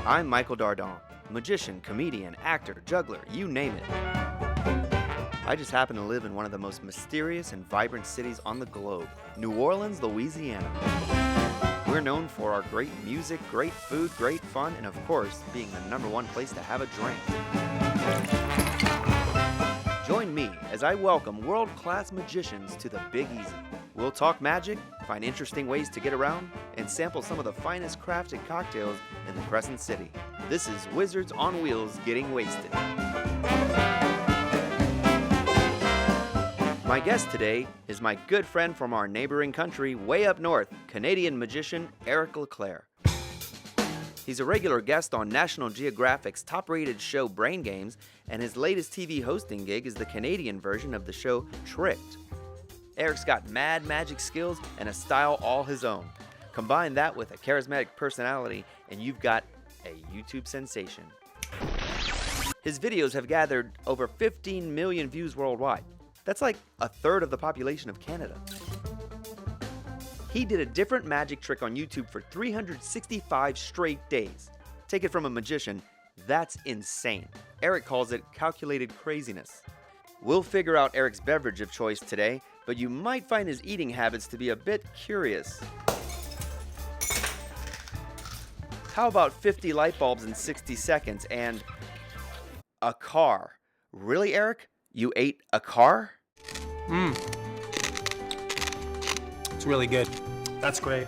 I'm Michael Dardant, magician, comedian, actor, juggler, you name it. I just happen to live in one of the most mysterious and vibrant cities on the globe, New Orleans, Louisiana. We're known for our great music, great food, great fun, and of course, being the #1 place to have a drink. Join me as I welcome world-class magicians to the Big Easy. We'll talk magic, find interesting ways to get around, and sample some of the finest crafted cocktails in the Crescent City. This is Wizards on Wheels Getting Wasted. My guest today is my good friend from our neighboring country, way up north, Canadian magician Eric Leclerc. He's a regular guest on National Geographic's top-rated show Brain Games, and his latest TV hosting gig is the Canadian version of the show Tricked. Eric's got mad magic skills and a style all his own. Combine that with a charismatic personality, and you've got a YouTube sensation. His videos have gathered over 15 million views worldwide. That's like a third of the population of Canada. He did a different magic trick on YouTube for 365 straight days. Take it from a magician, that's insane. Eric calls it calculated craziness. We'll figure out Eric's beverage of choice today, but you might find his eating habits to be a bit curious. How about 50 light bulbs in 60 seconds and a car? Really, Eric? You ate a car? It's really good. That's great.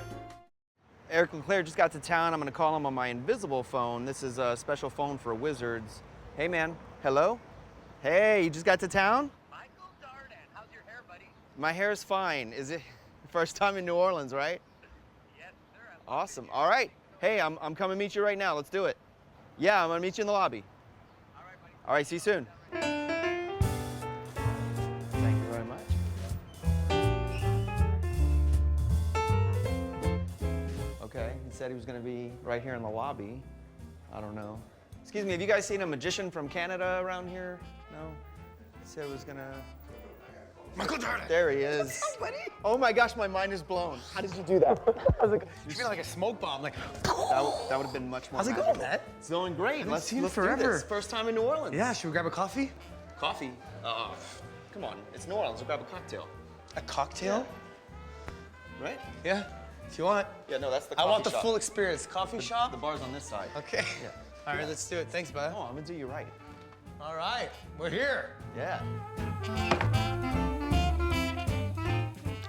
Eric Leclerc just got to town. I'm gonna call him on my invisible phone. This is a special phone for wizards. Hey man, hello? Hey, you just got to town? Michael Dardant, how's your hair, buddy? My hair is fine. Is it first time in New Orleans, right? Yes, sir. Awesome. All right. Hey, I'm coming to meet you right now. Let's do it. Yeah, I'm gonna meet you in the lobby. All right, buddy. All right, see you soon. Thank you very much. Okay, he said he was gonna be right here in the lobby. I don't know. Excuse me, have you guys seen a magician from Canada around here? No? He said he was gonna... Michael Dardant. There he is. Buddy. Oh my gosh, my mind is blown. How did you do that? I was like, You feel like a smoke bomb, like. that would have been much more How's it magical. going, man? It's going great. Let's seen you do forever. this. First time in New Orleans. Yeah, should we grab a coffee? Coffee? Come on, it's New Orleans. We'll grab a cocktail. A cocktail? Right? Yeah, if you want. Yeah, no, that's the I coffee want the shop. full experience. Coffee shop? The bar's on this side. Okay. Yeah. All right, let's do it. Thanks, bud. Oh, I'm gonna do you right. All right, we're here. Yeah.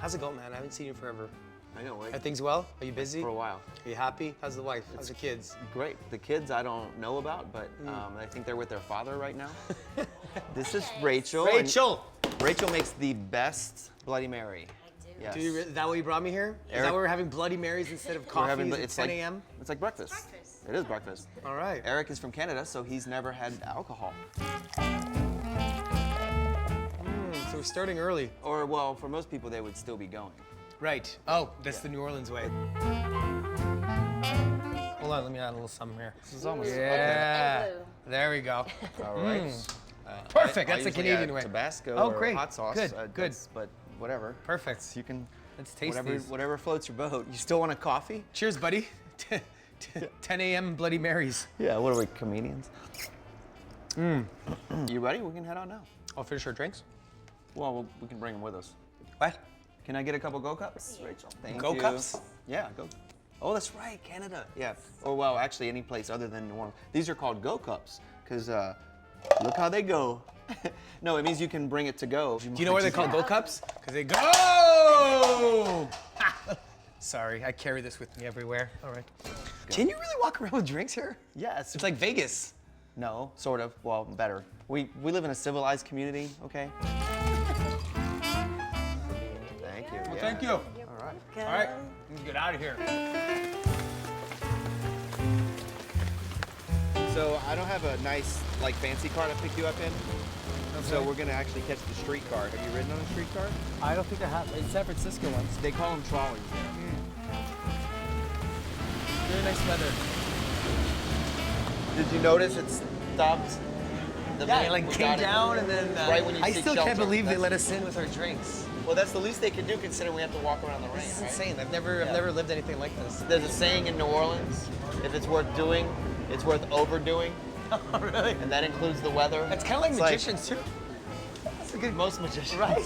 How's it going, man? I haven't seen you forever. I know, right? Are things well? Are you busy? For a while. Are you happy? How's the wife? How's the kids? Great. The kids I don't know about, but I think they're with their father right now. This is Rachel. and Rachel! Rachel makes the best Bloody Mary. Yes. Is that what you brought me here? Is Eric- that why we're having Bloody Marys instead of coffee at it's 10 like, a.m.? It's like breakfast. It is breakfast. All right. Eric is from Canada, so he's never had alcohol. So we're starting early. Or, well, for most people, they would still be going. Right. Oh, that's the New Orleans way. Hold on, let me add a little something here. This is almost Yeah. There we go. all right. Perfect. I That's the usually Canadian add way. Tabasco Oh, or great. hot sauce. Good, good. But whatever. Perfect. You can. Let's taste whatever, these. whatever floats your boat. You still want a coffee? Cheers, buddy. 10 a.m. Bloody Marys. Yeah. What are we, comedians? You ready? We can head on now. I'll finish our drinks. Well, we can bring them with us. What? Can I get a couple Go Cups, Rachel? Thank Go you. Cups? Yeah, Go. Oh, that's right, Canada. Yeah. Or well, actually, any place other than New Orleans. These are called Go Cups because look how they go. No, it means you can bring it to go. Do you know why they're called Go Cups? Because they go! Sorry, I carry this with me everywhere. All right. Can you really walk around with drinks here? Yes. It's like Vegas. No, sort of. Well, better. We live in a civilized community, okay? Thank you. Well, yeah. thank you. All right. All right, let's get out of here. So I don't have a nice, like, fancy car to pick you up in. So we're gonna actually catch the streetcar. Have you ridden on a streetcar? I don't think I have. In San Francisco once. They call them trolleys. Very nice weather. Did you notice it stopped? The Yeah, van it like we came got in? down and then. Right when you I seek still can't shelter. believe they That's- let us in with our drinks. Well, that's the least they can do considering we have to walk around the rain, This is right? insane. I've never lived anything like this. There's a saying in New Orleans, if it's worth doing, It's worth overdoing, Oh, really? and that includes the weather. It's kind of like It's magicians too. That's a good. most magicians. Right.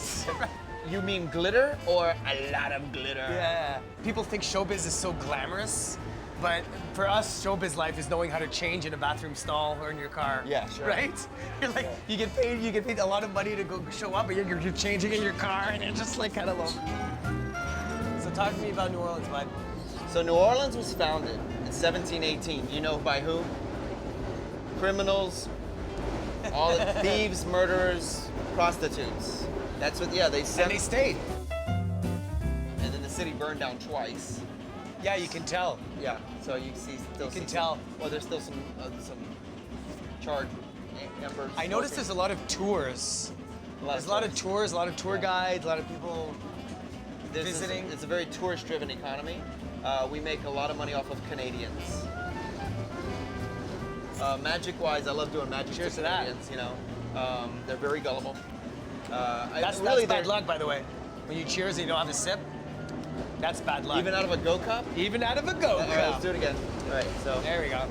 You mean glitter or a lot of glitter? Yeah. People think showbiz is so glamorous, but for us, showbiz life is knowing how to change in a bathroom stall or in your car. Yeah, sure. Right? You're like, you get paid a lot of money to go show up, but you're changing in your car, and you're just like kind of low. So talk to me about New Orleans, bud. So New Orleans was founded in 1718. You know by who? Criminals, all thieves, murderers, prostitutes. That's what. Yeah, they sent. And they stayed. And then the city burned down twice. Yeah, you can tell. Yeah. So you see still. You can see tell. Well, there's still some charred embers. I noticed there's a lot of tours. There's a lot of tours, a lot of tour guides, a lot of people visiting. It's a very tourist-driven economy. We make a lot of money off of Canadians. Magic-wise, I love doing magic Cheers to to that. Canadians. You know, they're very gullible. That's really bad luck, by the way. When you cheers and you don't have a sip, that's bad luck. Even out of a go cup. Even out of a go All right, let's do it again. All right, so There we go.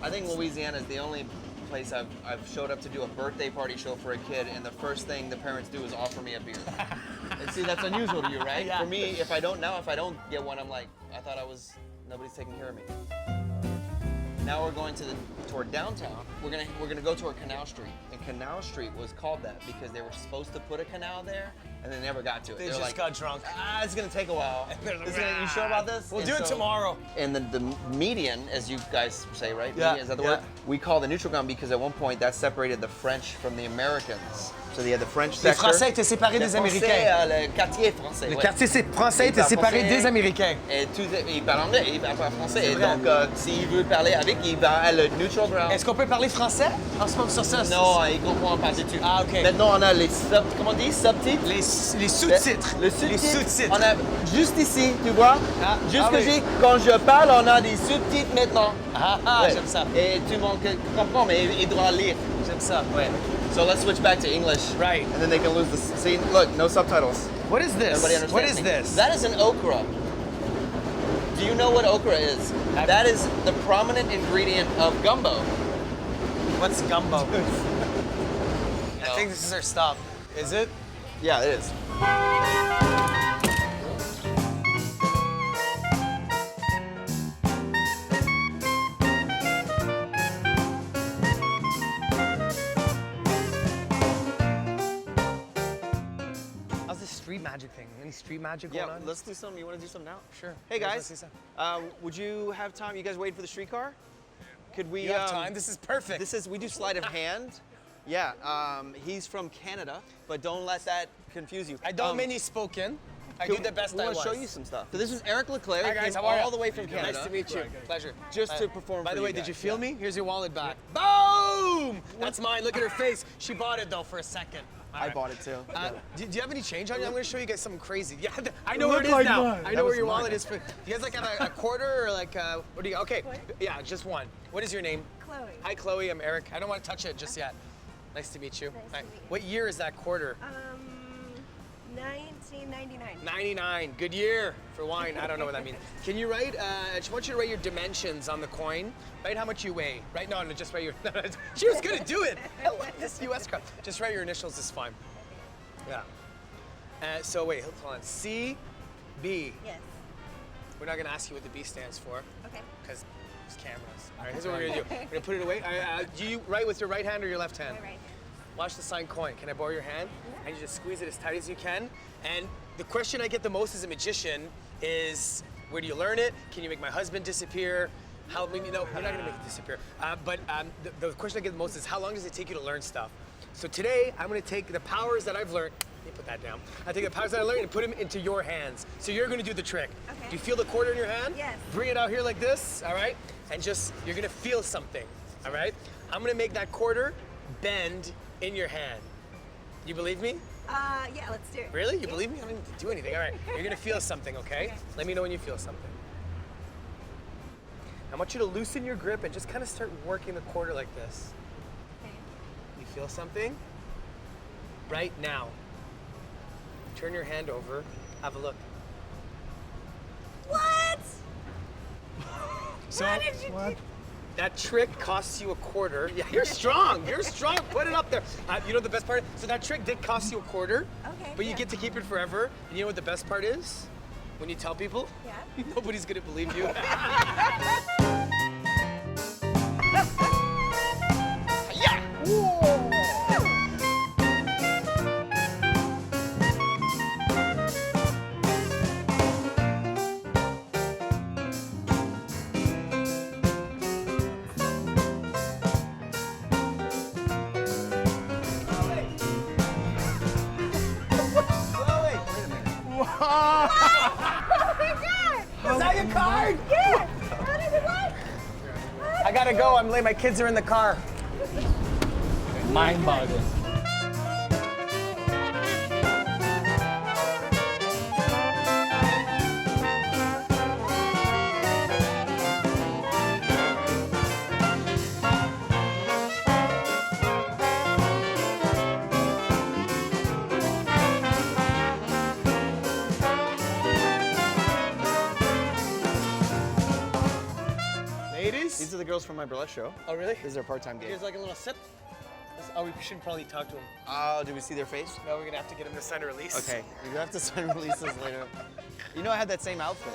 I think Louisiana is the only place I've showed up to do a birthday party show for a kid, and the first thing the parents do is offer me a beer. And see, that's unusual to you, right? Yeah. For me, if I don't get one, I'm like, I thought nobody's taking care of me. Now we're going toward downtown. We're gonna go toward Canal Street, and Canal Street was called that because they were supposed to put a canal there, and they never got to it. They were just like, got drunk. it's gonna take a while. You sure about this? We'll And do it tomorrow. And the median, as you guys say, right? Yeah, Median, is that the yeah. word? We call the neutral ground because at one point that separated the French from the Americans. So they had the French Les sector. Français étaient séparés Les des Français, Américains. le quartier français. Le ouais. quartier français était parlent séparé français. des Américains. Et ils parlent anglais, ils parlent pas français. Et vrai. donc, s'il veut parler avec, il va à le neutral ground. Est-ce qu'on peut parler français en ce moment sur ça? Non, il comprend pas du tout. Ah, ok. Maintenant, on a les comment on dit, subtitres. Les sous-titres. Le sous-titre. Les sous-titres. On a juste ici, tu vois. Juste que oui. quand je parle, on a des sous-titres maintenant. Ah, Ouais. j'aime ça. Et tout le monde comprend, mais il doit lire. J'aime ça. Ouais. So let's switch back to English. Right. And then they can lose the scene. Look, no subtitles. What is this? Everybody understands What is me. this? That is an okra. Do you know what okra is? That is the prominent ingredient of gumbo. What's gumbo? I think this is our stop. Is it? Yeah, it is. How's this street magic thing? Any street magic going Yeah, on? let's do some. You want to do some now? Sure. Hey Let's do guys, some. would you have time? You guys waiting for the streetcar? Could we? You have time? This is perfect. We do sleight of hand. Yeah, he's from Canada, but don't let that confuse you. I don't many spoken. I do the best I want was. to show you some stuff. So this is Eric Leclerc. Hi guys, came how are you? all the way from Canada. Nice to meet you. Pleasure. Just to perform By for the you way, guys. did you feel Yeah. me? Here's your wallet back. Boom! That's mine. Look at her face. She bought it though for a second. All I right. bought it too. Do you have any change on you? I'm going to show you guys something crazy. Yeah, I know It where it is looked like now. mine. I That know was where your mine. wallet is. You guys like have a quarter or like what do you? Okay, yeah, just one. What is your name? Chloe. Hi, Chloe. I'm Eric. I don't want to touch it just yet. Nice to meet you. Nice to Hi. meet you. What year is that quarter? 1999. 99. Good year for wine. I don't know what that means. Can you write? I just want you to write your dimensions on the coin. Write how much you weigh. Right? No, just write your. She was gonna do it. I love this U.S. crowd. Just write your initials. Is fine. Yeah. So wait, hold on. C, B. Yes. We're not gonna ask you what the B stands for Okay. because there's cameras. All right. Here's what we're gonna do. We're gonna put it away. Do you write with your right hand or your left hand? My right hand. Watch the sign coin. Can I borrow your hand? And you just squeeze it as tight as you can. And the question I get the most as a magician is, where do you learn it? Can you make my husband disappear? How? No, you're not gonna make it disappear. But the question I get the most is, how long does it take you to learn stuff? So today, I'm gonna take the powers that I've learned. Let me put that down. I take the powers that I learned and put them into your hands. So you're gonna do the trick. Okay. Do you feel the quarter in your hand? Yes. Bring it out here like this, all right? And you're gonna feel something, all right? I'm gonna make that quarter bend in your hand. You believe me? Yeah, let's do it. Really? You believe me? I don't need to do anything. All right. You're gonna feel something, okay? Okay. Let me know when you feel something. I want you to loosen your grip and just kind of start working the quarter like this. Okay. You feel something? Right now. Turn your hand over. Have a look. What? So How did you do? That trick costs you a quarter. Yeah, you're strong. You're strong. Put it up there. You know the best part? So that trick did cost you a quarter, Okay, but you yeah. get to keep it forever. And you know what the best part is? When you tell people, Yeah. nobody's gonna believe you. Oh my God! Is that your card? Yeah! How did it work? I gotta go. I'm late. My kids are in the car. Mind-boggling. Ladies? These are the girls from my burlesque show. Oh, really? This is their part-time gig. Here's like a little sip. Oh, we should probably talk to him. Oh, did we see their face? No, we're gonna have to get him to sign a release. Okay, you have to sign releases later. You know I had that same outfit.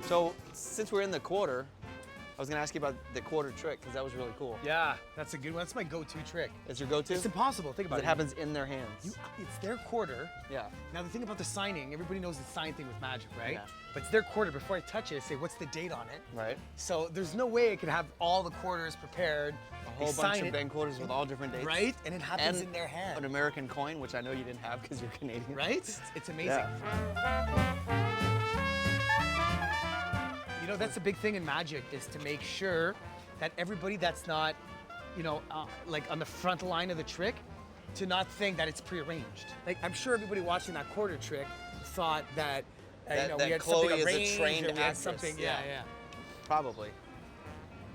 So, since we're in the quarter, I was gonna ask you about the quarter trick, because that was really cool. Yeah, that's a good one. That's my go-to trick. It's your go-to? It's impossible. Think about It it. happens in their hands. It's their quarter. Yeah. Now the thing about the signing, everybody knows the sign thing with magic, right? Yeah. But it's their quarter. Before I touch it, I say, what's the date on it? Right. So there's no way I could have all the quarters prepared. A whole bunch of bank quarters with all different dates. Right? And it happens And in their hand. an American coin, which I know you didn't have because you're Canadian. Right? It's amazing. Yeah. You know, that's the big thing in magic is to make sure that everybody that's not, like on the front line of the trick, to not think that it's prearranged. Like, I'm sure everybody watching that quarter trick thought that, That we had Chloe something is a arranged trained or we had actress, something. yeah. Yeah. Probably.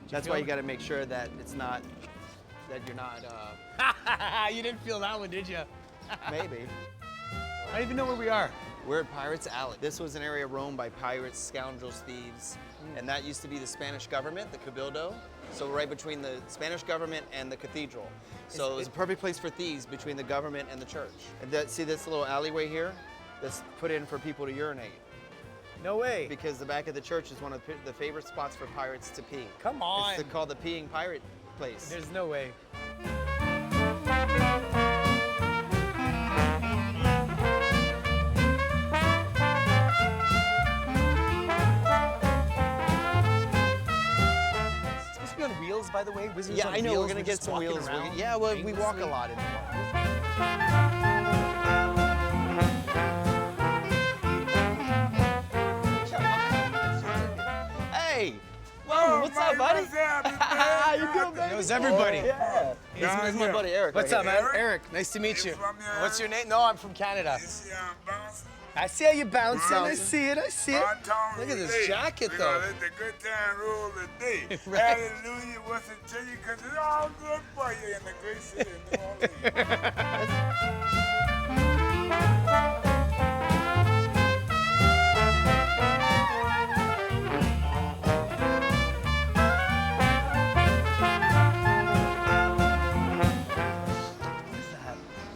That's feel why it? you got to make sure that it's not, that you're not, You didn't feel that one, did you? maybe. I don't even know where we are. We're at Pirates Alley. This was an area roamed by pirates, scoundrels, thieves, and that used to be the Spanish government, the Cabildo. So right between the Spanish government and the cathedral. So it was a perfect place for thieves between the government and the church. And see this little alleyway here? That's put in for people to urinate. No way. Because the back of the church is one of the favorite spots for pirates to pee. Come on. It's called the peeing pirate place. There's no way. It's supposed to be on wheels, by the way. Wizards Yeah, on I know. wheels. We're gonna get just some walking wheels. around Yeah, well, we walk a aimlessly. lot in the Hey! Whoa, what's up, buddy? How you doing, baby? Knows everybody. Yeah. This is my buddy Eric. What's right up, here. man? Eric, nice to meet you. from here? What's your name? No, I'm from Canada. See how I'm bouncing? I see how you bouncing. I Bouncing. see it. I see it. Long-term Look at this relay. jacket, We though. gonna let the good time rule the day. Right. Hallelujah, what's it to you? Because it's all good for you in the great city of New Orleans.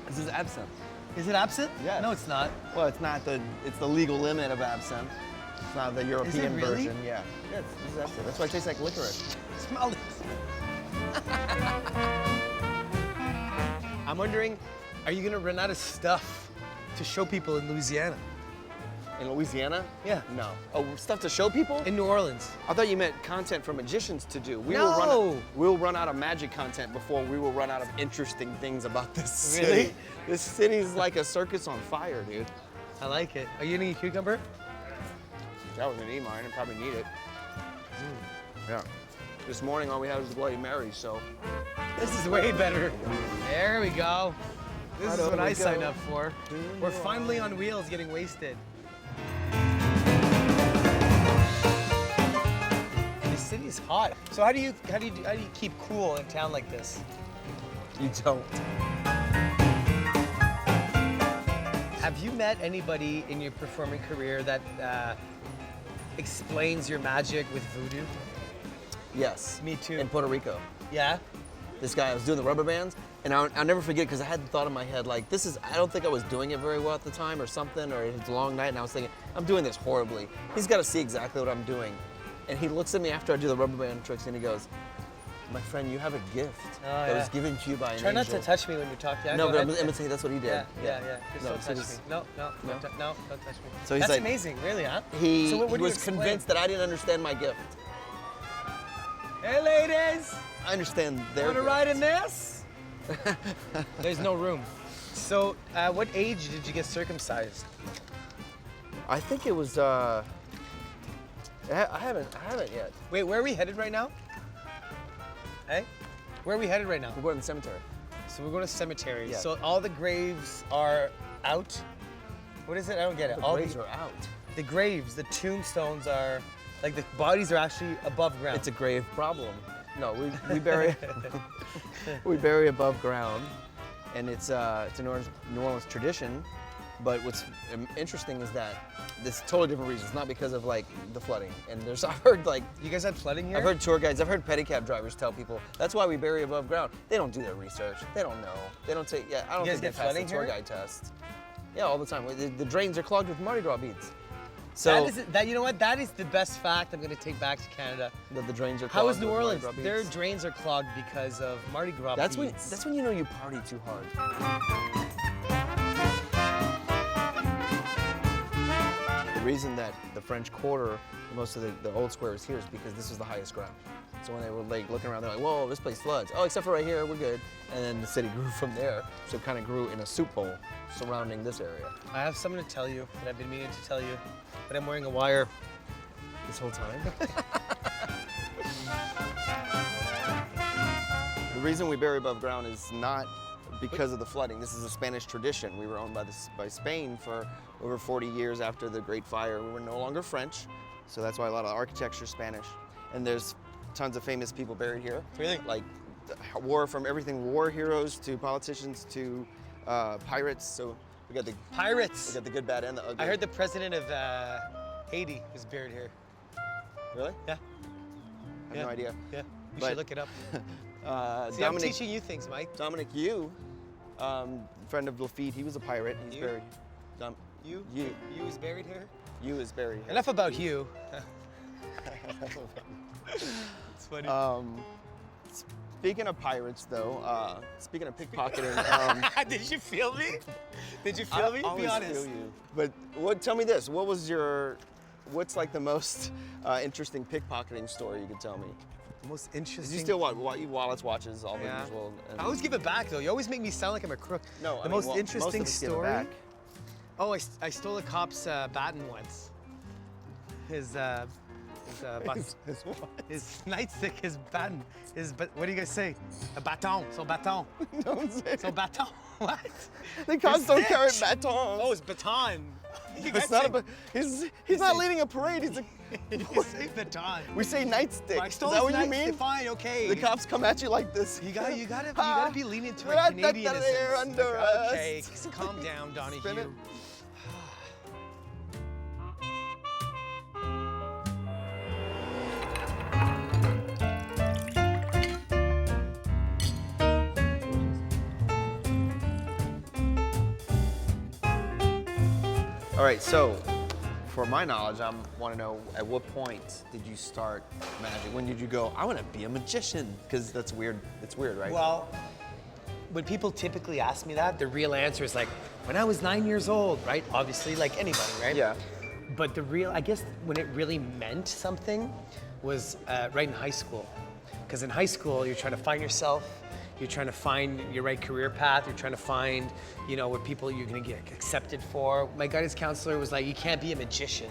This is absinthe. Is it absinthe? Yes. No, it's not. Well, it's not it's the legal limit of absinthe. It's not the European really? version. Yeah. Yeah, this is absinthe. That's why it tastes like licorice. Smell this. I'm wondering, are you gonna run out of stuff to show people in Louisiana? In Louisiana? Yeah. No. Oh, stuff to show people? In New Orleans. I thought you meant content for magicians to do. No. We'll run out of magic content before we will run out of interesting things about this city. Really? This city's like a circus on fire, dude. I like it. Are you eating a cucumber? That was gonna eat mine. I probably need it. Yeah. This morning all we had was the Bloody Mary, so. This is way better. There we go. This Right is what over I we go. signed up for. We're finally on wheels getting wasted. The city's hot. So how do you keep cool in a town like this? You don't. Have you met anybody in your performing career that explains your magic with voodoo? Yes. Me too. In Puerto Rico. Yeah? This guy, I was doing the rubber bands, and I'll never forget because I had the thought in my head, like, I don't think I was doing it very well at the time or something, or it was a long night, and I was thinking, I'm doing this horribly. He's got to see exactly what I'm doing. And he looks at me after I do the rubber band tricks, and he goes, my friend, you have a gift that was given to you by an Try angel. not to touch me when you talk. Yeah, No, go but ahead. I'm gonna say that's what he did. Yeah. Just No, don't so touch this- me. No, don't touch me. So he's That's like- amazing, really, huh? He, So what he do you was explain? convinced that I didn't understand my gift. Hey, ladies! I understand their Want to gift. ride in this? There's no room. So, what age did you get circumcised? I think it was, I haven't yet. Wait, where are we headed right now? Hey? Where are we headed right now? We're going to the cemetery. So we're going to cemetery. Yeah. So all the graves are out? What is it? I don't get it. The all graves are out. The graves, the tombstones are, like the bodies are actually above ground. It's a grave problem. No, we bury we bury above ground, and it's a New Orleans tradition. But what's interesting is that this totally different reason. It's not because of like the flooding. And I've heard like You guys had flooding here? I've heard tour guides, I've heard pedicab drivers tell people that's why we bury above ground. They don't do their research. They don't know. They don't take. Yeah, I don't You guys think get they pass the flooding tour here? guide test. Yeah, all the time. The drains are clogged with Mardi Gras beads. So You know what? That is the best fact I'm going to take back to Canada. the drains are clogged. How is New with Mardi Orleans? Gras beads. Their drains are clogged because of Mardi Gras That's beads. when you know you party too hard. The reason that the French Quarter, most of the old square is here is because this is the highest ground. So when they were like looking around, they're like, whoa, this place floods. Oh, except for right here, we're good. And then the city grew from there. So it kind of grew in a soup bowl surrounding this area. I have something to tell you that I've been meaning to tell you, but I'm wearing a wire. This whole time. The reason we bury above ground is not because of the flooding. This is a Spanish tradition. We were owned by Spain for over 40 years after the Great Fire. We were no longer French, so that's why a lot of the architecture is Spanish. And there's tons of famous people buried here. Really? Like from everything war heroes to politicians to pirates. So we got the Pirates! good, bad, and the ugly. I heard the president of Haiti was buried here. Really? Yeah. I have no idea. Yeah. We But- should look it up. See, I'm Dominic, teaching you things, Mike. Dominic Yu, friend of Lafitte, he was a pirate. He's Yu? buried. You? Yu. You is buried here? Yu is buried. here. Enough about you. It's funny. Speaking of pirates, though, speaking of pickpocketing, Did you feel me? Did you I feel me? always Be honest. feel you. But tell me this: what's like the most interesting pickpocketing story you could tell me? The most Did interesting. you still wallets, watches, all the Yeah. usual? and- I always give it back though. You always make me sound like I'm a crook. No, The most interesting most of us give it story. back. Oh, I stole a cop's baton once. His what? His nightstick, his baton, what do you guys say? A baton, son baton. Don't say. Son baton. What? The cops don't carry stick. batons. Oh, it's baton. You guys It's not say, he's not leading a parade. He's a. you say baton. We say nightstick. I stole Is that his what you nightstick. mean? Fine, okay. The cops come at you like this. You gotta be lenient to my Right, Canadianism. they're under Okay, us. calm down, Spin it. Donahue. All right, so for my knowledge, I want to know at what point did you start magic? When did you go, I want to be a magician? Because that's weird. It's weird, right? Well, when people typically ask me that, the real answer is like, when I was 9 years old, right? Obviously, like anybody, right? Yeah. But I guess when it really meant something was right in high school. Because in high school, you're trying to find yourself, you're trying to find your right career path, you're trying to find, what people you're gonna get accepted for. My guidance counselor was like, you can't be a magician.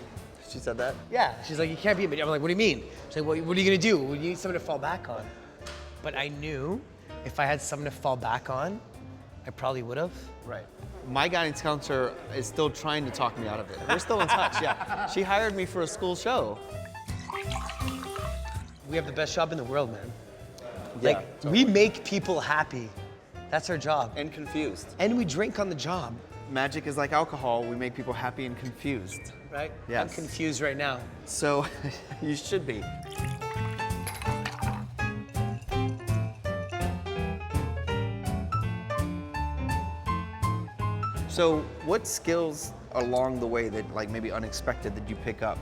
She said that? Yeah, she's like, you can't be a magician. I'm like, what do you mean? She's like, well, what are you gonna do? Well, you need something to fall back on. But I knew if I had something to fall back on, I probably would have. Right. My guidance counselor is still trying to talk me out of it. We're still in touch, yeah. She hired me for a school show. We have the best job in the world, man. Yeah, Like, we make people happy. That's our job. And confused. And we drink on the job. Magic is like alcohol. We make people happy and confused. right? Yes. I'm confused right now. So you should be. So what skills along the way that like maybe unexpected that you pick up?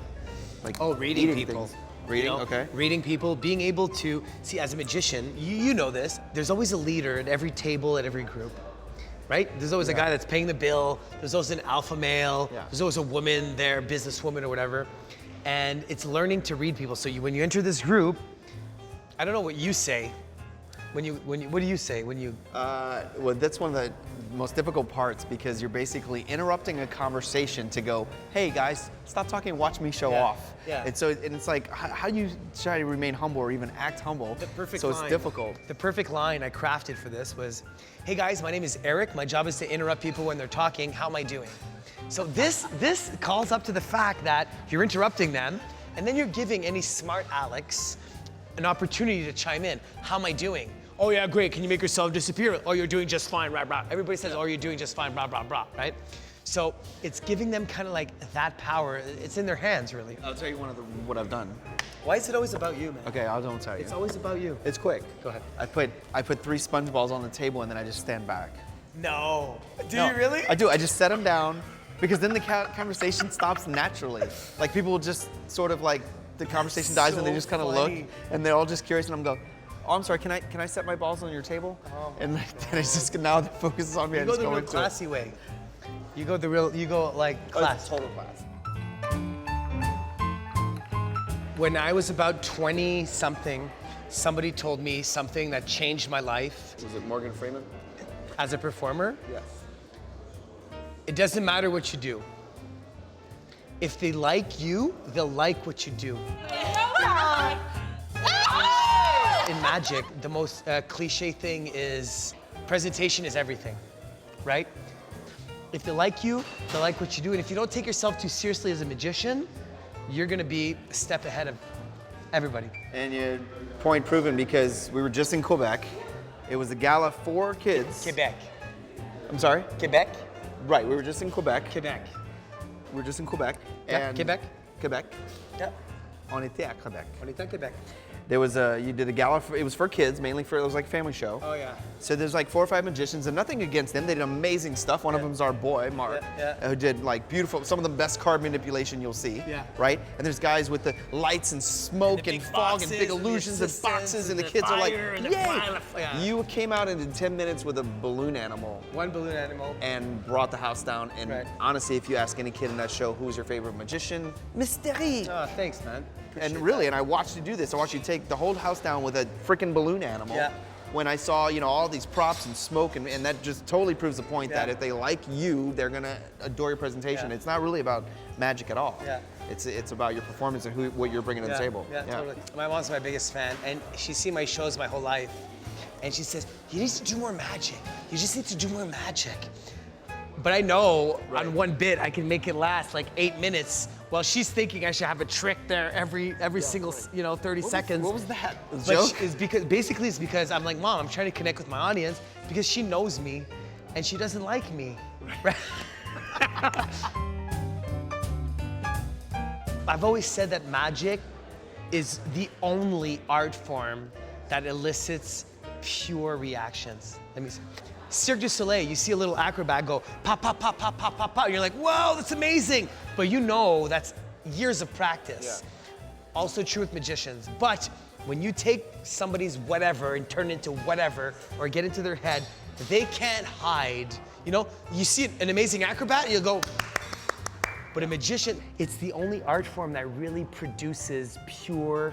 Like Reading eating people. things. Reading, You know, okay. Reading people, being able to see as a magician, you know this, there's always a leader at every table, at every group, right? There's always a guy that's paying the bill, there's always an alpha male, Yeah. there's always a woman there, businesswoman or whatever. And it's learning to read people. So when you enter this group, I don't know what you say. What do you say when you? Well, that's one of the most difficult parts because you're basically interrupting a conversation to go, hey guys, stop talking and watch me show Yeah, off. yeah. And so it's like, how do you try to remain humble or even act humble? The perfect so line. it's difficult. The perfect line I crafted for this was, hey guys, my name is Eric. My job is to interrupt people when they're talking. How am I doing? So this calls up to the fact that you're interrupting them, and then you're giving any smart Alex an opportunity to chime in. How am I doing? Oh yeah, great. Can you make yourself disappear? Oh, you're doing just fine, rah, rah. Everybody says, oh, you're doing just fine, rah, rah, rah, right? So it's giving them kind of like that power. It's in their hands, really. I'll tell you what I've done. Why is it always about you, man? Okay, I don't tell you. It's always about you. It's quick. Go ahead. I put 3 sponge balls on the table and then I just stand back. No. Do No, you really? I do. I just set them down because then the conversation stops naturally. Like people will just sort of like the conversation dies and they so just kind of look funny. and they're all just curious and I'm go, oh, I'm sorry. Can I set my balls on your table? And then it's just now the focus is on me. You I go just the go real into classy way. You go like it. class. Total class. When I was about 20 something, somebody told me something that changed my life Was it Morgan Freeman? as a performer. Yes. It doesn't matter what you do. If they like you, they'll like what you do. In magic, the most cliche thing is presentation is everything, right? If they like you, they like what you do. And if you don't take yourself too seriously as a magician, you're gonna be a step ahead of everybody. And you point proven because we were just in Quebec. It was a gala for kids. Quebec. I'm sorry? Quebec? Right, we were just in Quebec. Quebec. We were just in Quebec. Yeah, and Quebec. Quebec. Yeah. On était à Quebec. On est à Quebec. There was you did a gala, it was for kids, mainly it was like a family show. Oh yeah. So there's like 4 or 5 magicians and nothing against them. They did amazing stuff. One of them's our boy, Mark, Yeah. who did like beautiful, some of the best card manipulation you'll see. Yeah. Right? And there's guys with the lights and smoke the and big fog and boxes big and the illusions and assistants boxes and and the the kids are like, fire and the yay! fire, yeah. You came out in 10 minutes with a balloon animal One balloon animal. and brought the house down. And Right. honestly, if you ask any kid in that show who's your favorite magician, Mystery. Oh, thanks, man. And really, and I watched you do this. I watched you take the whole house down with a freaking balloon animal. Yeah. When I saw, all these props and smoke, and that just totally proves the point that Yeah. if they like you, they're gonna adore your presentation. Yeah. It's not really about magic at all. Yeah. It's about your performance and what you're bringing to the table. Yeah, totally. My mom's my biggest fan, and she's seen my shows my whole life. And she says, you need to do more magic. You just need to do more magic. But I know on one bit I can make it last like 8 minutes while she's thinking I should have a trick there every single 30 seconds. What was that? A But joke? it's because I'm like, Mom, I'm trying to connect with my audience because she knows me and she doesn't like me. Right? I've always said that magic is the only art form that elicits pure reactions. Let me see. Cirque du Soleil, you see a little acrobat go pop, pop, pop, pop, pop, pop, pop. You're like, whoa, that's amazing. But that's years of practice. Also true with magicians. But when you take somebody's whatever and turn it into whatever or get into their head, they can't hide. You see an amazing acrobat, you'll go, but a magician, it's the only art form that really produces pure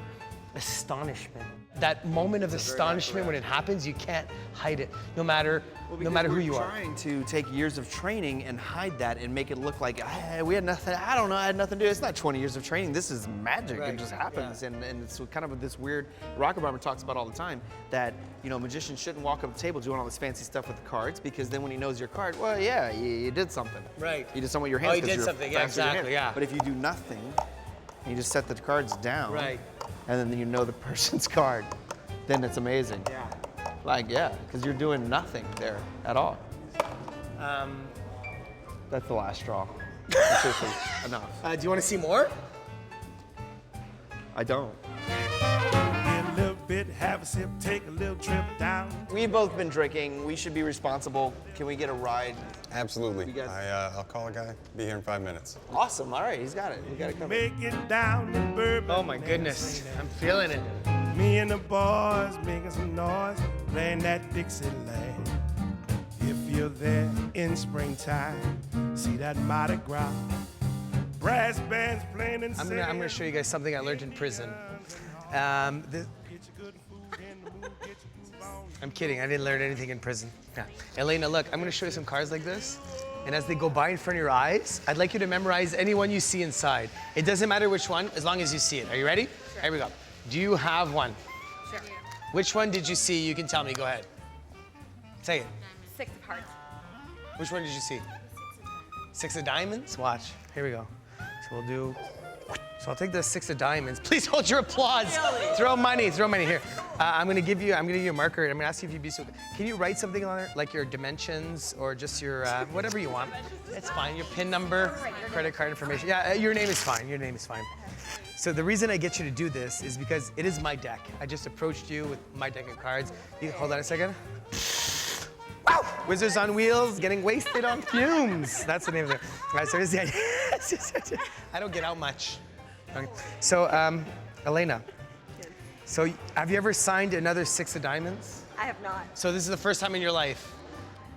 astonishment. That moment of astonishment when it happens, you can't hide it, no matter who you We're are. trying to take years of training and hide that and make it look like we had nothing. I don't know. I had nothing to do. It's not 20 years of training. This is magic. Right, It just happens, yeah. and it's kind of this weird. Rocket Bomber talks about all the time that magicians shouldn't walk up the table doing all this fancy stuff with the cards because then when he knows your card, well, yeah, you did something. Right. You did something with your hands. Oh, you 'cause did you're something, yeah, faster with your exactly, hands. yeah. But if you do nothing, and you just set the cards down, Right. and then you know the person's card, then it's amazing. Yeah. Because you're doing nothing there at all. That's the last straw. Seriously, enough. Do you want to see more? I don't. Get a little bit, have a sip, take a little trip down. We've both been drinking. We should be responsible. Can we get a ride? Absolutely. You guys- I'll call a guy. Be here in 5 minutes. Awesome. All right, he's got it. We got it covered. Make it down to Bourbon. Oh my goodness, I'm feeling it. Me and the boys making some noise, playing that Dixieland. If you're there in springtime, see that Mardi Gras. Brass bands playing and I'm singing. gonna show you guys something I learned in prison. I'm kidding, I didn't learn anything in prison. Yeah. Elena, look, I'm gonna show you some cards like this. And as they go by in front of your eyes, I'd like you to memorize any one you see inside. It doesn't matter which one, as long as you see it. Are you ready? Sure. Here we go. Do you have one? Sure. Which one did you see? You can tell me, go ahead. Say it. 6 of hearts. Which one did you see? 6 of diamonds? Watch, here we go. So I'll take the 6 of diamonds. Please hold your applause. Throw money here. I'm gonna give you a marker. I'm gonna ask you if you'd be so good. Can you write something on it, like your dimensions or just your, whatever you want. It's fine, your PIN number, credit card information. Yeah, your name is fine, So the reason I get you to do this is because it is my deck. I just approached you with my deck of cards. Hold on a second. Wow! Wizards on Wheels, getting wasted on fumes. That's the name of it. All right, so here's the idea. I don't get out much. Okay. So, Elena, so have you ever signed another 6 of diamonds? I have not. So this is the first time in your life.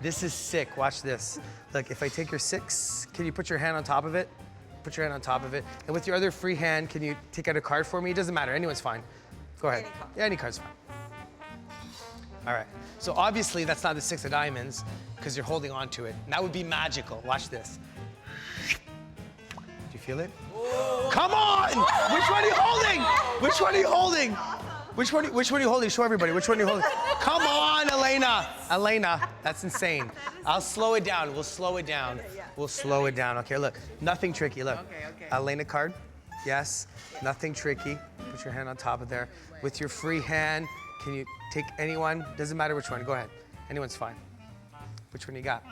This is sick, watch this. Look, if I take your 6, can you put your hand on top of it? Put your hand on top of it. And with your other free hand, can you take out a card for me? It doesn't matter, anyone's fine. Go ahead. Any card. Yeah, any card's fine. All right, so obviously that's not the 6 of diamonds because you're holding on to it. And that would be magical, watch this. Do you feel it? Come on! Which one are you holding? Which one are you holding? Which one are you holding? Show everybody, which one are you holding? Come on, Elena. Elena, that's insane. I'll slow it down, we'll slow it down. We'll slow it down, okay, look. Nothing tricky, look. Okay. Elena card, yes, nothing tricky. Put your hand on top of there. With your free hand, can you take anyone? Doesn't matter which one, go ahead. Anyone's fine. Which one you got?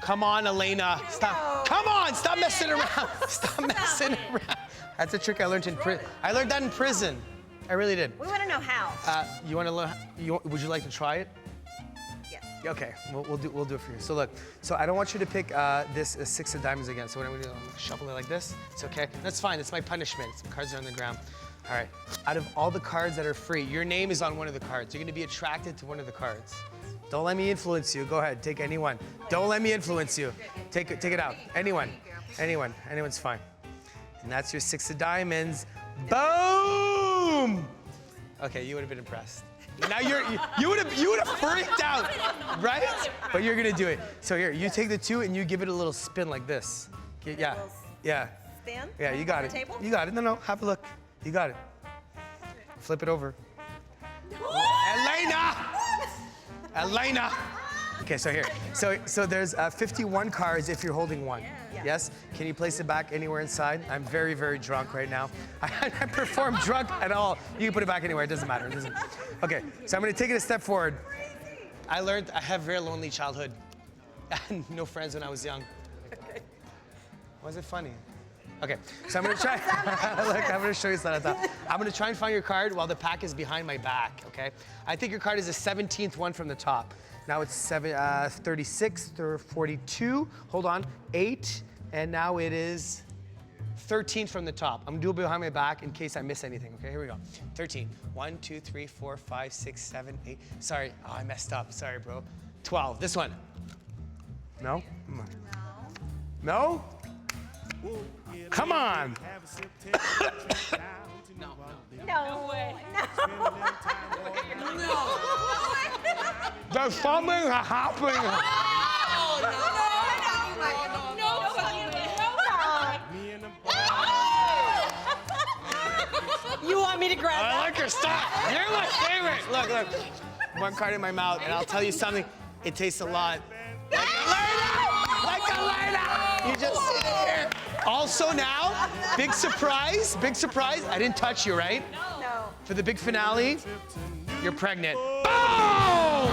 Come on, Elena, stop. Come on, stop messing around. Stop messing around. That's a trick I learned in prison. I learned that in prison. I really did. We want to know how. You want to learn? Would you like to try it? Yes. Okay, we'll do it for you. So look, so I don't want you to pick this 6 of diamonds again. So what I'm gonna do, I'm gonna shuffle it like this. It's okay. That's fine. It's my punishment. Some cards are on the ground. All right. Out of all the cards that are free, your name is on one of the cards. You're gonna be attracted to one of the cards. Don't let me influence you. Go ahead, take any one. Don't let me influence you. Take it out. Anyone's fine. And that's your 6 of diamonds. Boom! Okay, you would have been impressed. Now you would have freaked out, right? But you're gonna do it. So here, you take the 2 and you give it a little spin like this. Okay, yeah. Stand? Yeah, you got On it. the table? You got it. No, have a look. You got it. Flip it over. Elena! Okay, so here. So there's 51 cards if you're holding one. Yeah. Yes? Can you place it back anywhere inside? I'm very, very drunk right now. I perform drunk at all. You can put it back anywhere, it doesn't matter. Okay, so I'm gonna take it a step forward. I learned I have a very lonely childhood. I had no friends when I was young. Was it funny? Okay, so I'm gonna try. Look, I'm gonna show you something. I'm gonna try and find your card while the pack is behind my back, okay? I think your card is the 17th one from the top. Now it's 36 or 42. Hold on, 8, and now it is 13 from the top. I'm gonna do it behind my back in case I miss anything, okay? Here we go. 13. 1, 2, 3, 4, 5, 6, 7, 8. Sorry, oh, I messed up. Sorry, bro. 12. This one. No? Come on. No? Come on. No way. There's something happening. You want me to grab I that? like your stuff. You're my favorite. Look. One card in my mouth, and I'll tell you something. It tastes a lot like Elena. You just sit here. Also now, big surprise. I didn't touch you, right? No. For the big finale, you're pregnant. Boom!